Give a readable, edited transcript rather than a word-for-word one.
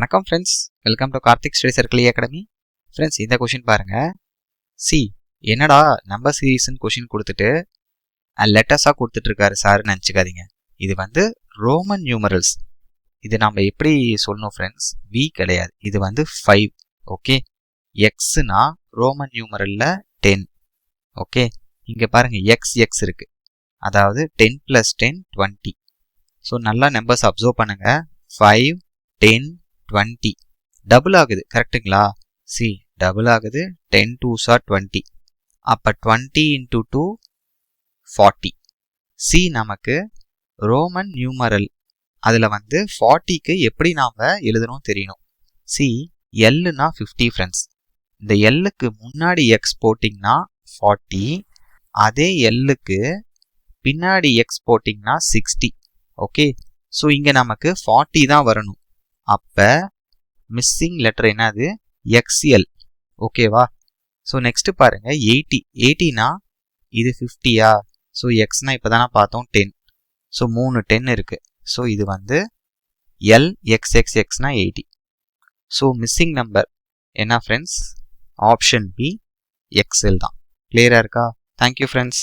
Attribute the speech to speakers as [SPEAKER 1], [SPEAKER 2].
[SPEAKER 1] வணக்கம் friends, welcome to Karthik study circle academy. Friends, இந்த question பாருங்க. சி என்னடா நம்பர் சீரீஸ்ன்னு கொஷின் கொடுத்துட்டு லெட்டர்ஸாக கொடுத்துட்ருக்காரு சார்னு நினச்சிக்காதீங்க. இது வந்து ரோமன் நியூமரல்ஸ். இது நம்ம எப்படி சொல்லணும் ஃப்ரெண்ட்ஸ்? வி கிடையாது, இது வந்து 5. ஓகே, எக்ஸ்னா ரோமன் நியூமரலில் 10. ஓகே, இங்கே பாருங்கள் எக்ஸ் இருக்கு, அதாவது 10 + 10 20. ஸோ நல்லா நம்பர்ஸ் அப்சர்வ் பண்ணுங்க. 5 10 20 டபுள் ஆகுது, கரெக்டுங்களா? சி டபுள் ஆகுது. 10 2s are 20. அப்போ 20 × 2 40. சி நமக்கு ரோமன் நியூமரல், அதில் வந்து 40க்கு எப்படி நாம் எழுதணும் தெரியணும். சி எல்லுனா 50 ஃப்ரெண்ட்ஸ். இந்த எல்லுக்கு முன்னாடி எக்ஸ் போட்டிங்கன்னா 40, அதே எல்லுக்கு பின்னாடி எக்ஸ் போட்டிங்கன்னா 60. ஓகே, ஸோ இங்கே நமக்கு 40 தான் வரணும். அப்போ மிஸ்ஸிங் லெட்டர் என்னது? எக்ஸ்எல். ஓகேவா? ஸோ நெக்ஸ்ட் பாருங்க 80. 80னா இது 50யா? ஸோ எக்ஸ்னா இப்போ தானே பார்த்தோம் 10. ஸோ 3 10 இருக்கு. ஸோ இது வந்து எல் எக்ஸ்னா 80. ஸோ மிஸ்ஸிங் நம்பர் என்ன ஃப்ரெண்ட்ஸ்? ஆப்ஷன் பி எக்ஸ்எல் தான். கிளியரா இருக்கா? Thank you friends.